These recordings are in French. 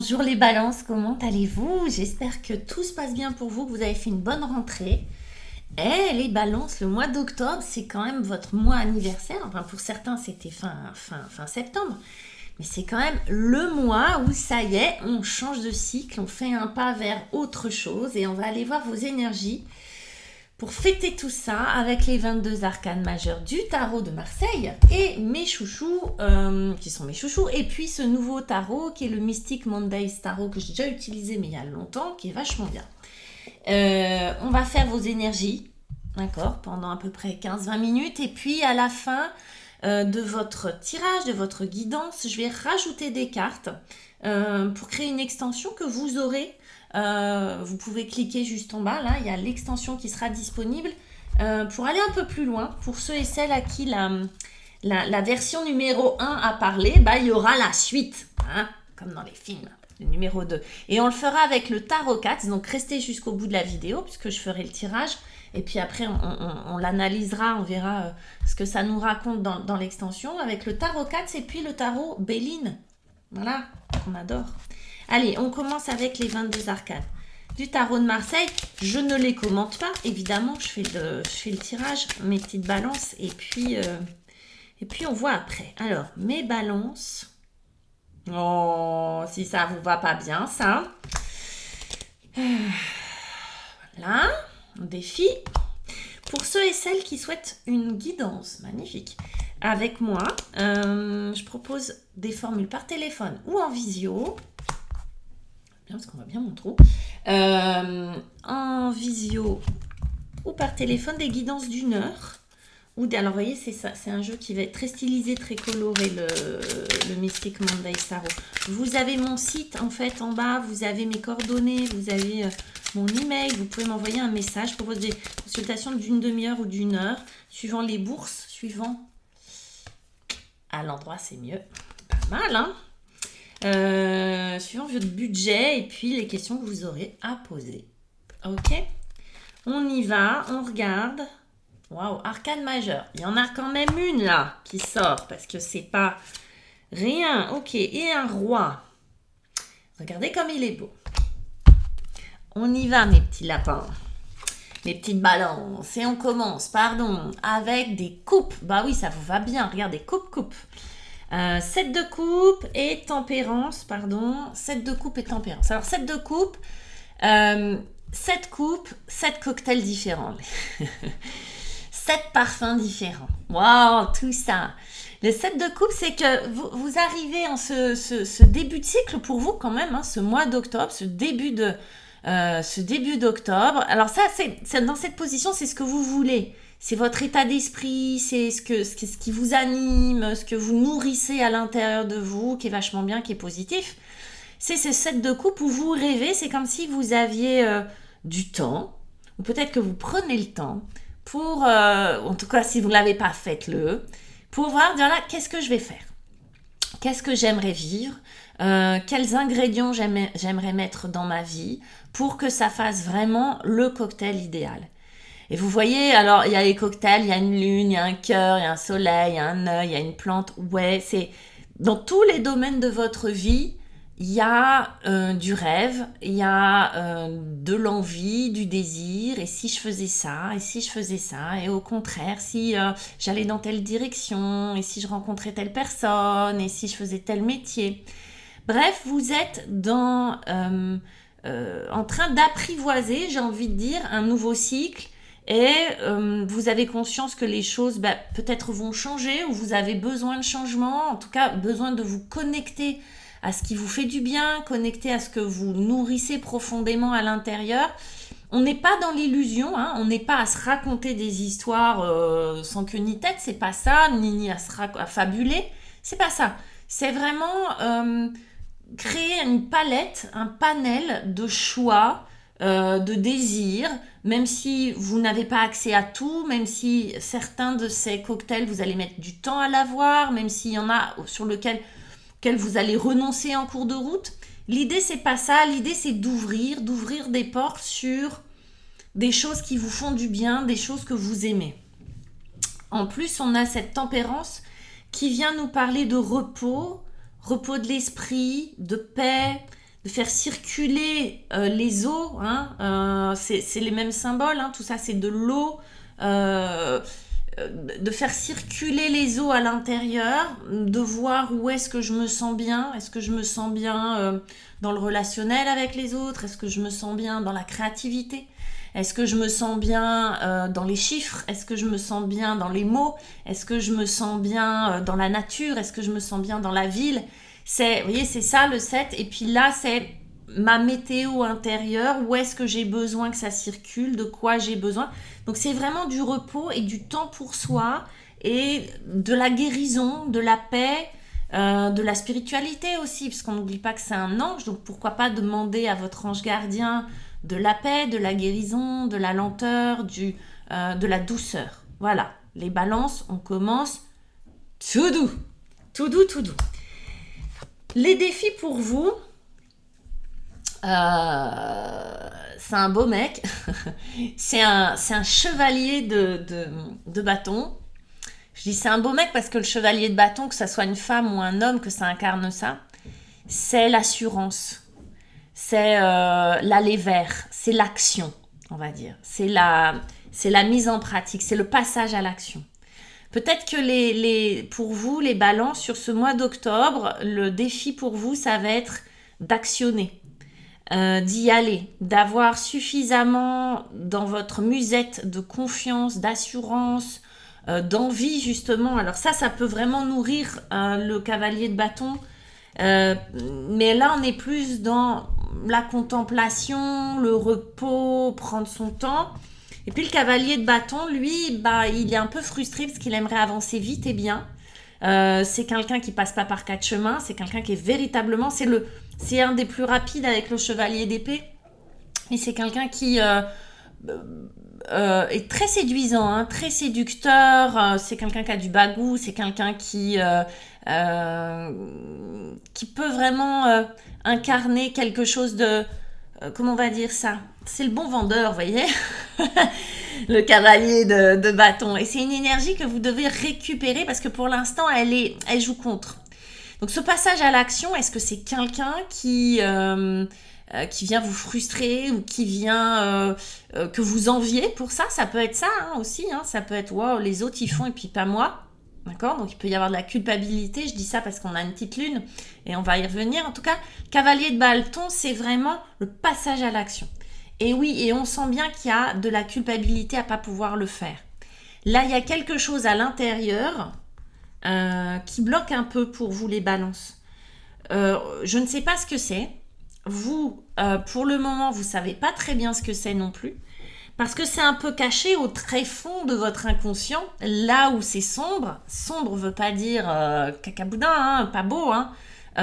Bonjour les balances, comment allez-vous? J'espère que tout se passe bien pour vous, que vous avez fait une bonne rentrée. Eh les balances, le mois d'octobre, c'est quand même votre mois anniversaire. Enfin, pour certains, c'était fin septembre. Mais c'est quand même le mois où ça y est, on change de cycle, on fait un pas vers autre chose et on va aller voir vos énergies pour fêter tout ça avec les 22 arcanes majeures du tarot de Marseille et mes chouchous, qui sont mes chouchous, et puis ce nouveau tarot qui est le Mystic Mondays Tarot que j'ai déjà utilisé mais il y a longtemps, qui est vachement bien. On va faire vos énergies, d'accord, pendant à peu près 15-20 minutes, et puis à la fin de votre tirage, de votre guidance, je vais rajouter des cartes pour créer une extension que vous aurez. Vous pouvez cliquer juste en bas, là, il y a l'extension qui sera disponible pour aller un peu plus loin. Pour ceux et celles à qui la version numéro 1 a parlé, bah, il y aura la suite, hein, comme dans les films, le numéro 2. Et on le fera avec le tarot 4, donc restez jusqu'au bout de la vidéo, puisque je ferai le tirage. Et puis après, on l'analysera, on verra ce que ça nous raconte dans l'extension, avec le tarot 4 et puis le tarot Béline. Voilà, qu'on adore. Allez, on commence avec les 22 arcanes du tarot de Marseille. Je ne les commente pas, évidemment, je fais le tirage, mes petites balances, et puis on voit après. Alors, mes balances. Oh, si ça vous va pas bien, ça. Voilà, on défie. Pour ceux et celles qui souhaitent une guidance magnifique avec moi, je propose des formules par téléphone ou en visio. Bien, parce qu'on voit bien mon trou. En visio ou par téléphone, des guidances d'1 heure. Alors, vous voyez, c'est ça. C'est un jeu qui va être très stylisé, très coloré, le Mystic Monday Tarot. Vous avez mon site, en fait, en bas. Vous avez mes coordonnées. Vous avez mon email. Vous pouvez m'envoyer un message. Je propose des consultations d'une demi-heure ou d'1 heure, suivant les bourses, suivant à l'endroit, c'est mieux. Pas mal, hein? Suivant votre budget et puis les questions que vous aurez à poser. Ok, on y va, on regarde. Waouh, arcane majeure. Il y en a quand même une là qui sort parce que c'est pas rien. Ok, et un roi. Regardez comme il est beau. On y va, mes petits lapins, mes petites balances. Et on commence, avec des coupes. Bah oui, ça vous va bien. Regardez, coupe. 7 de coupe et tempérance, 7 de coupe et tempérance. Alors, 7 de coupe, 7 coupes, 7 cocktails différents. 7 parfums différents. Waouh, tout ça. Le 7 de coupe, c'est que vous arrivez en ce début de cycle pour vous quand même, hein, ce mois d'octobre, ce début d'octobre. Alors ça, c'est dans cette position, c'est ce que vous voulez. C'est votre état d'esprit, c'est ce qui vous anime, ce que vous nourrissez à l'intérieur de vous, qui est vachement bien, qui est positif. C'est ce 7 de coupe où vous rêvez, c'est comme si vous aviez du temps, ou peut-être que vous prenez le temps pour, en tout cas si vous ne l'avez pas, faites-le, pour voir, dire là, qu'est-ce que je vais faire? Qu'est-ce que j'aimerais vivre? Quels ingrédients j'aimerais mettre dans ma vie pour que ça fasse vraiment le cocktail idéal? Et vous voyez, alors il y a les cocktails, il y a une lune, il y a un cœur, il y a un soleil, il y a un œil, il y a une plante. Ouais, c'est dans tous les domaines de votre vie, il y a du rêve, il y a de l'envie, du désir. Et si je faisais ça, et si je faisais ça, et au contraire, si j'allais dans telle direction, et si je rencontrais telle personne, et si je faisais tel métier. Bref, vous êtes en train d'apprivoiser, j'ai envie de dire, un nouveau cycle. Et vous avez conscience que les choses peut-être vont changer, ou vous avez besoin de changement, en tout cas besoin de vous connecter à ce qui vous fait du bien, connecter à ce que vous nourrissez profondément à l'intérieur. On n'est pas dans l'illusion, hein, on n'est pas à se raconter des histoires sans queue ni tête, c'est pas ça, ni à fabuler, c'est pas ça. C'est vraiment créer une palette, un panel de choix, de désirs, même si vous n'avez pas accès à tout, même si certains de ces cocktails, vous allez mettre du temps à l'avoir, même s'il y en a sur lequel vous allez renoncer en cours de route. L'idée, c'est pas ça. L'idée, c'est d'ouvrir des portes sur des choses qui vous font du bien, des choses que vous aimez. En plus, on a cette tempérance qui vient nous parler de repos de l'esprit, de paix, de faire circuler les eaux, hein, c'est les mêmes symboles, hein, tout ça c'est de l'eau, de faire circuler les eaux à l'intérieur, de voir où est-ce que je me sens bien, est-ce que je me sens bien dans le relationnel avec les autres, est-ce que je me sens bien dans la créativité, est-ce que je me sens bien dans les chiffres, est-ce que je me sens bien dans les mots, est-ce que je me sens bien dans la nature, est-ce que je me sens bien dans la ville. Vous voyez, c'est ça le 7. Et puis là, c'est ma météo intérieure, où est-ce que j'ai besoin que ça circule, de quoi j'ai besoin. Donc c'est vraiment du repos et du temps pour soi et de la guérison, de la paix, de la spiritualité aussi, parce qu'on n'oublie pas que c'est un ange, donc pourquoi pas demander à votre ange gardien de la paix, de la guérison, de la lenteur, de la douceur. Voilà, les balances, on commence tout doux, tout doux, tout doux. Les défis pour vous, c'est un beau mec, c'est un chevalier de bâton. Je dis c'est un beau mec parce que le chevalier de bâton, que ça soit une femme ou un homme, que ça incarne ça, c'est l'assurance, c'est l'aller vers, c'est l'action, on va dire. C'est la mise en pratique, c'est le passage à l'action. Peut-être que pour vous, les balances, sur ce mois d'octobre, le défi pour vous, ça va être d'actionner, d'y aller, d'avoir suffisamment dans votre musette de confiance, d'assurance, d'envie justement. Alors ça peut vraiment nourrir le cavalier de bâton. Mais là, on est plus dans la contemplation, le repos, prendre son temps. Et puis le cavalier de bâton, lui, il est un peu frustré parce qu'il aimerait avancer vite et bien. C'est quelqu'un qui passe pas par quatre chemins, c'est quelqu'un qui est véritablement, c'est un des plus rapides avec le chevalier d'épée, et c'est quelqu'un qui est très séduisant, hein, très séducteur, c'est quelqu'un qui a du bagou, c'est quelqu'un qui peut vraiment incarner quelque chose de... comment on va dire ça? C'est le bon vendeur, vous voyez. Le cavalier de bâton. Et c'est une énergie que vous devez récupérer parce que pour l'instant, elle joue contre. Donc ce passage à l'action, est-ce que c'est quelqu'un qui vient vous frustrer ou qui vient que vous enviez pour ça? Ça peut être ça aussi. Hein. Ça peut être, wow, les autres ils font et puis pas moi. D'accord? Donc il peut y avoir de la culpabilité. Je dis ça parce qu'on a une petite lune et on va y revenir. En tout cas, cavalier de bâton, c'est vraiment le passage à l'action. Et oui, et on sent bien qu'il y a de la culpabilité à ne pas pouvoir le faire. Là, il y a quelque chose à l'intérieur qui bloque un peu pour vous les balances. Je ne sais pas ce que c'est. Vous, pour le moment, vous ne savez pas très bien ce que c'est non plus. Parce que c'est un peu caché au très fond de votre inconscient, là où c'est sombre. Sombre ne veut pas dire cacaboudin, hein, pas beau. Hein.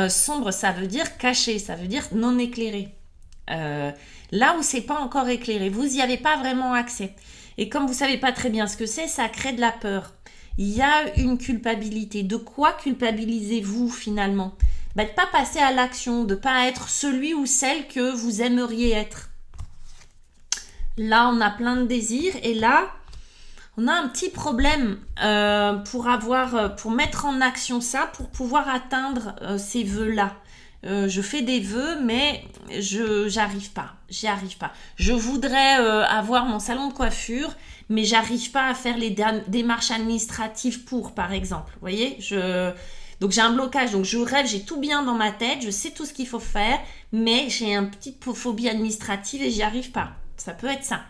Sombre, ça veut dire caché, ça veut dire non éclairé. Là où c'est pas encore éclairé, vous n'y avez pas vraiment accès. Et comme vous savez pas très bien ce que c'est, ça crée de la peur. Il y a une culpabilité. De quoi culpabilisez-vous finalement? De ne pas passer à l'action, de ne pas être celui ou celle que vous aimeriez être. Là, on a plein de désirs et là, on a un petit problème pour mettre en action ça, pour pouvoir atteindre ces vœux-là. Je fais des vœux, mais j'arrive pas. J'y arrive pas. Je voudrais avoir mon salon de coiffure, mais j'arrive pas à faire les démarches administratives par exemple. Vous voyez, donc j'ai un blocage. Donc je rêve, j'ai tout bien dans ma tête, je sais tout ce qu'il faut faire, mais j'ai une petite phobie administrative et j'y arrive pas. Ça peut être ça.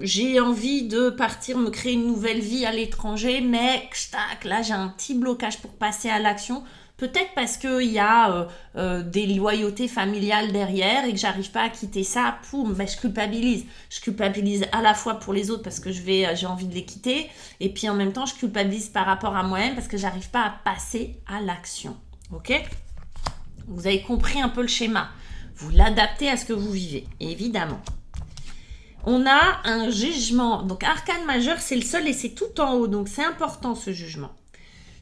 J'ai envie de partir me créer une nouvelle vie à l'étranger, mais là j'ai un petit blocage pour passer à l'action. Peut-être parce qu'il y a des loyautés familiales derrière et que j'arrive pas à quitter ça. Je culpabilise. Je culpabilise à la fois pour les autres parce que j'ai envie de les quitter. Et puis en même temps, je culpabilise par rapport à moi-même parce que j'arrive pas à passer à l'action. Ok? Vous avez compris un peu le schéma. Vous l'adaptez à ce que vous vivez, évidemment. On a un jugement. Donc, arcane majeur, c'est le seul et c'est tout en haut. Donc, c'est important ce jugement.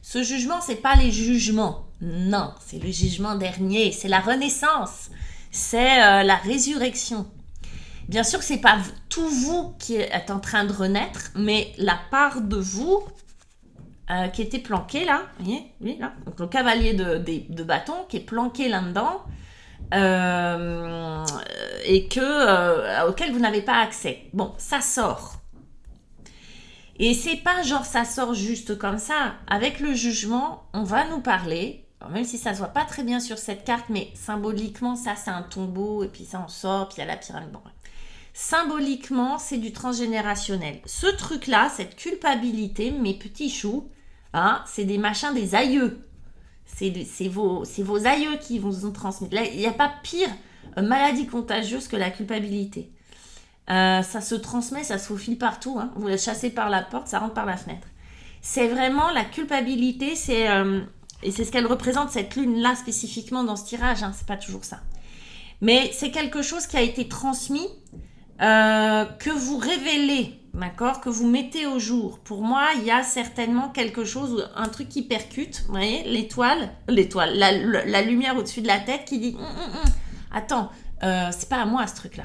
Ce jugement, c'est pas les jugements. Non, c'est le jugement dernier. C'est la renaissance. C'est la résurrection. Bien sûr que c'est pas tout vous qui êtes en train de renaître, mais la part de vous qui était planquée là. Vous voyez, lui, là. Donc, le cavalier de bâton qui est planqué là-dedans. et auquel vous n'avez pas accès. Bon, ça sort. Et c'est pas genre ça sort juste comme ça. Avec le jugement, on va nous parler, alors même si ça se voit pas très bien sur cette carte, mais symboliquement, ça c'est un tombeau, et puis ça en sort, puis il y a la pyramide. Bon, symboliquement, c'est du transgénérationnel. Ce truc-là, cette culpabilité, mes petits choux, hein, c'est des machins des aïeux. C'est vos aïeux qui vous ont transmis. Là, il n'y a pas pire maladie contagieuse que la culpabilité. Ça se transmet, ça se faufile partout. Hein. Vous la chassez par la porte, ça rentre par la fenêtre. C'est vraiment la culpabilité, et c'est ce qu'elle représente, cette lune-là spécifiquement dans ce tirage. Hein, c'est pas toujours ça. Mais c'est quelque chose qui a été transmis, que vous révélez, d'accord, que vous mettez au jour. Pour moi, il y a certainement quelque chose, un truc qui percute, vous voyez, l'étoile, la lumière au-dessus de la tête qui dit attends, c'est pas à moi ce truc-là.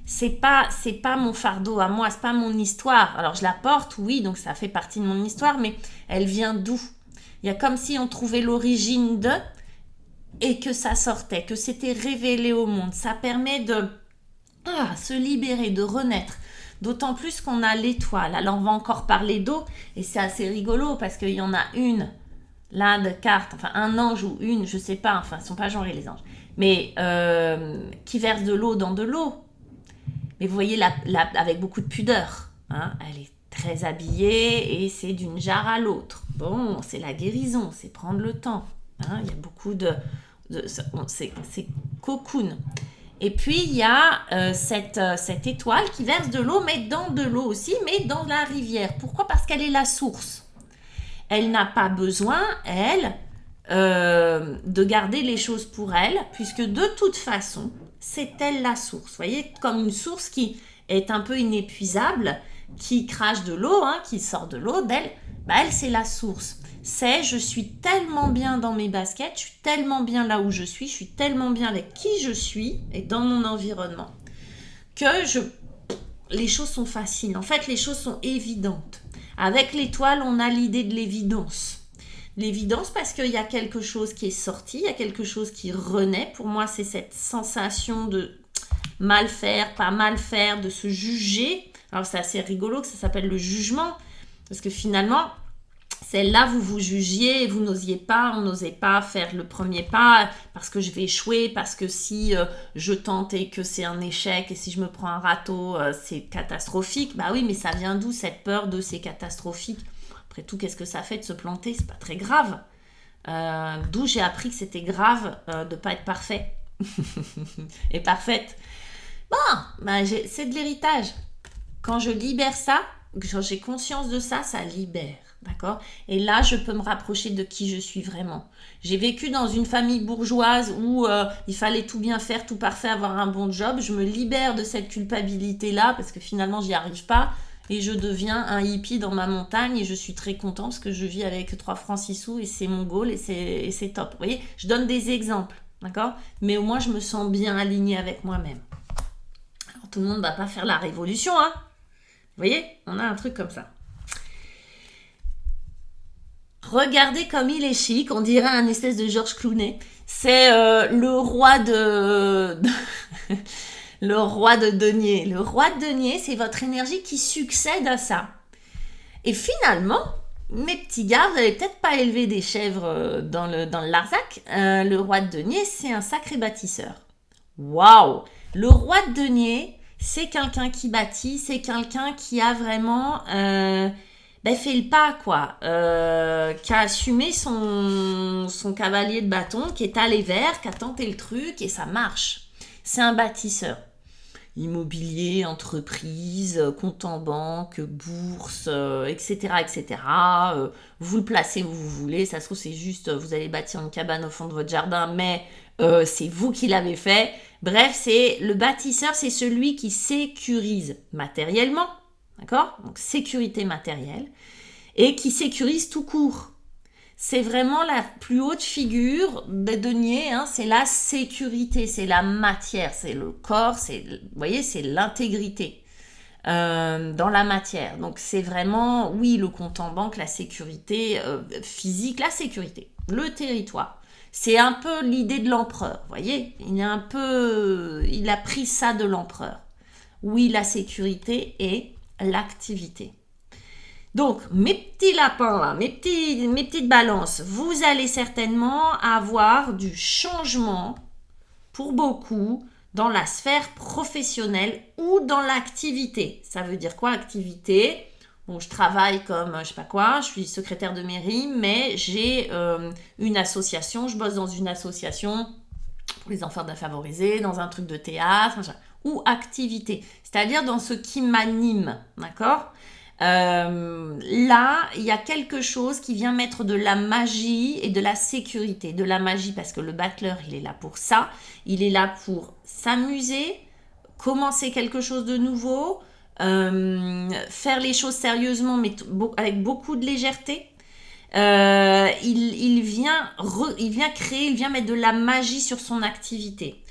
C'est pas mon fardeau à moi, c'est pas mon histoire. Alors je la porte, oui, donc ça fait partie de mon histoire, mais elle vient d'où? Il y a comme si on trouvait l'origine de, et que ça sortait, que c'était révélé au monde. Ça permet de se libérer, de renaître. D'autant plus qu'on a l'étoile. Alors on va encore parler d'eau, et c'est assez rigolo parce qu'il y en a une, là, de cartes, enfin un ange ou une, je sais pas, enfin ils sont pas genrés les anges, mais qui verse de l'eau dans de l'eau. Mais vous voyez, avec beaucoup de pudeur. Hein, elle est très habillée et c'est d'une jarre à l'autre. Bon, c'est la guérison, c'est prendre le temps. Hein, il y a beaucoup c'est cocoon. Et puis, il y a cette étoile qui verse de l'eau, mais dans de l'eau aussi, mais dans la rivière. Pourquoi? Parce qu'elle est la source. Elle n'a pas besoin, elle, de garder les choses pour elle, puisque de toute façon, c'est elle la source. Vous voyez, comme une source qui est un peu inépuisable, qui crache de l'eau, hein, qui sort de l'eau d'elle, elle, c'est la source. Je suis tellement bien dans mes baskets, je suis tellement bien là où je suis tellement bien avec qui je suis et dans mon environnement, que les choses sont faciles. En fait, les choses sont évidentes. Avec l'étoile, on a l'idée de l'évidence. L'évidence parce qu'il y a quelque chose qui est sorti, il y a quelque chose qui renaît. Pour moi, c'est cette sensation de mal faire, pas mal faire, de se juger. Alors, c'est assez rigolo que ça s'appelle le jugement, parce que finalement, celle-là, vous vous jugiez et vous n'osiez pas, on n'osait pas faire le premier pas parce que je vais échouer, parce que si je tente et que c'est un échec, et si je me prends un râteau, c'est catastrophique. Bah oui, mais ça vient d'où cette peur de c'est catastrophique? Après tout, qu'est-ce que ça fait de se planter? C'est pas très grave. D'où j'ai appris que c'était grave de ne pas être parfait et parfaite. Bon, c'est de l'héritage. Quand je libère ça, quand j'ai conscience de ça, ça libère. D'accord? Et là, je peux me rapprocher de qui je suis vraiment. J'ai vécu dans une famille bourgeoise où il fallait tout bien faire, tout parfait, avoir un bon job. Je me libère de cette culpabilité-là parce que finalement, j'y arrive pas. Et je deviens un hippie dans ma montagne et je suis très contente parce que je vis avec 3 francs 6 sous et c'est mon goal et c'est top. Vous voyez, je donne des exemples, d'accord? Mais au moins, je me sens bien alignée avec moi-même. Alors, tout le monde ne va pas faire la révolution, hein? Vous voyez, on a un truc comme ça. Regardez comme il est chic, on dirait un espèce de George Clooney. C'est le roi de... le roi de denier. Le roi de denier, c'est votre énergie qui succède à ça. Et finalement, mes petits gars, vous n'avez peut-être pas élevé des chèvres dans le Larzac. Le roi de denier, c'est un sacré bâtisseur. Waouh! Le roi de denier, c'est quelqu'un qui bâtit, c'est quelqu'un qui a vraiment... fait le pas, quoi. Qui a assumé son cavalier de bâton, qui est allé vers, qui a tenté le truc, et ça marche. C'est un bâtisseur. Immobilier, entreprise, compte en banque, bourse, etc., etc. Vous le placez où vous voulez. Ça se trouve, c'est juste, vous allez bâtir une cabane au fond de votre jardin, mais c'est vous qui l'avez fait. Bref, c'est le bâtisseur, c'est celui qui sécurise matériellement. D'accord? Donc, sécurité matérielle. Et qui sécurise tout court. C'est vraiment la plus haute figure des deniers. Hein, c'est la sécurité, c'est la matière, c'est le corps, vous voyez, c'est l'intégrité dans la matière. Donc, c'est vraiment, oui, le compte en banque, la sécurité physique, la sécurité, le territoire. C'est un peu l'idée de l'empereur, vous voyez? Il a pris ça de l'empereur. Oui, la sécurité et l'activité. Donc, mes petits lapins, là, mes petites balances, vous allez certainement avoir du changement, pour beaucoup, dans la sphère professionnelle ou dans l'activité. Ça veut dire quoi, activité? Bon, je travaille comme, je sais pas quoi, je suis secrétaire de mairie, mais j'ai une association, je bosse dans une association pour les enfants défavorisés, dans un truc de théâtre, ou activité, c'est-à-dire dans ce qui m'anime, d'accord? Là, il y a quelque chose qui vient mettre de la magie et de la sécurité. De la magie parce que le battleur, il est là pour ça. Il est là pour s'amuser, commencer quelque chose de nouveau, faire les choses sérieusement mais avec beaucoup de légèreté. Il vient créer, il vient mettre de la magie sur son activité.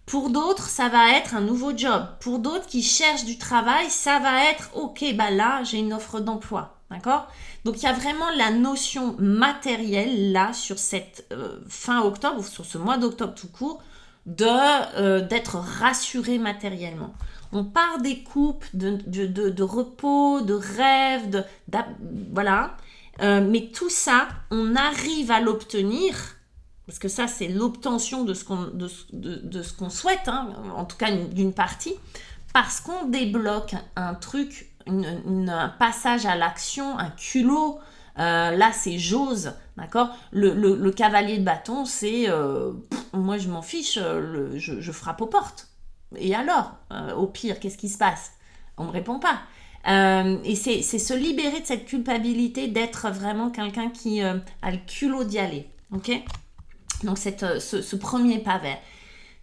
Pour d'autres, ça va être un nouveau job. Pour d'autres qui cherchent du travail, ça va être « Ok, bah là, j'ai une offre d'emploi. » D'accord? Donc, il y a vraiment la notion matérielle, là, sur cette fin octobre, ou sur ce mois d'octobre tout court, d'être rassuré matériellement. On part des coupes de repos, de rêves, voilà. Mais tout ça, on arrive à l'obtenir. Parce que ça, c'est l'obtention de ce qu'on souhaite, hein, en tout cas d'une partie, parce qu'on débloque un truc, un passage à l'action, un culot. Là, c'est j'ose, d'accord? Le cavalier de bâton, c'est moi, je m'en fiche, je frappe aux portes. Et alors, au pire, qu'est-ce qui se passe? On ne me répond pas. Et c'est se libérer de cette culpabilité d'être vraiment quelqu'un qui a le culot d'y aller, ok? Donc, ce premier pas vers.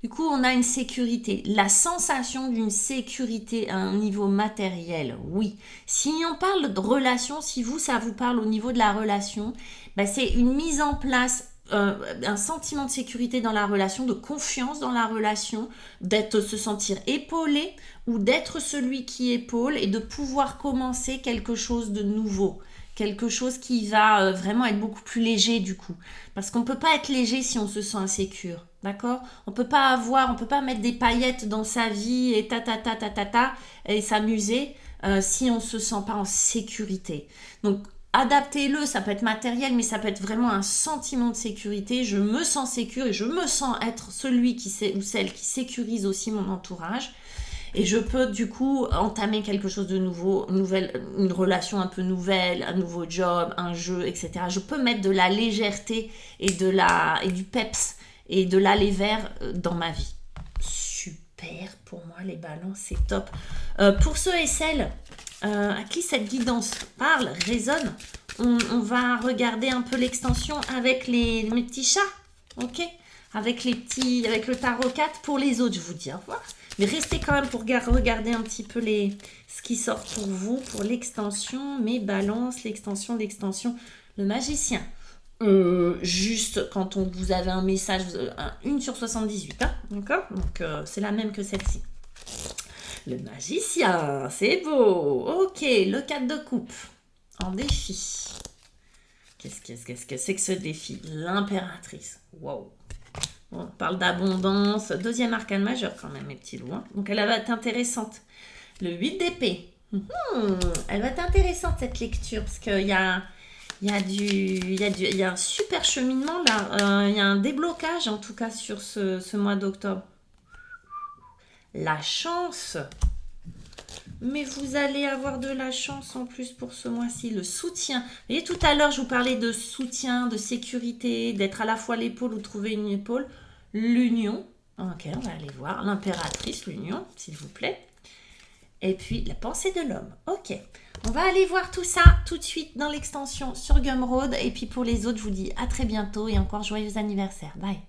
Du coup, on a une sécurité. La sensation d'une sécurité à un niveau matériel, oui. Si on parle de relation, si ça vous parle au niveau de la relation, ben c'est une mise en place, un sentiment de sécurité dans la relation, de confiance dans la relation, se sentir épaulé ou d'être celui qui épaule et de pouvoir commencer quelque chose de nouveau. Quelque chose qui va vraiment être beaucoup plus léger du coup. Parce qu'on ne peut pas être léger si on se sent insécure, d'accord? On ne peut pas mettre des paillettes dans sa vie et et s'amuser si on ne se sent pas en sécurité. Donc, adaptez-le, ça peut être matériel, mais ça peut être vraiment un sentiment de sécurité. Je me sens sécure et je me sens être celui ou celle qui sécurise aussi mon entourage. Et je peux du coup entamer quelque chose de nouveau, une relation un peu nouvelle, un nouveau job, un jeu, etc. Je peux mettre de la légèreté et du peps et de l'aller vers dans ma vie. Super, pour moi les balances, c'est top. Pour ceux et celles à qui cette guidance parle, résonne, on va regarder un peu l'extension avec mes petits chats, ok? Avec le tarot 4 pour les autres, je vous dis au revoir. Mais restez quand même pour regarder un petit peu ce qui sort pour vous, pour l'extension, mes balances, l'extension, le magicien. Juste quand vous avez un message, 1 sur 78, hein, d'accord? Donc, c'est la même que celle-ci. Le magicien, c'est beau. Ok, le 4 de coupe, en défi. Qu'est-ce que c'est que ce défi? L'impératrice. Wow. On parle d'abondance, deuxième arcane majeur quand même, mes petits loups. Hein. Donc, elle va être intéressante. Le 8 d'épée. Elle va être intéressante, cette lecture, parce qu'il y a un super cheminement là. Il y a un déblocage, en tout cas, sur ce mois d'octobre. La chance. Mais vous allez avoir de la chance en plus pour ce mois-ci. Le soutien. Vous voyez, tout à l'heure, je vous parlais de soutien, de sécurité, d'être à la fois l'épaule ou trouver une épaule. L'union. Ok, on va aller voir. L'impératrice, l'union, s'il vous plaît. Et puis, la pensée de l'homme. Ok. On va aller voir tout ça tout de suite dans l'extension sur Gumroad. Et puis, pour les autres, je vous dis à très bientôt et encore joyeux anniversaire. Bye.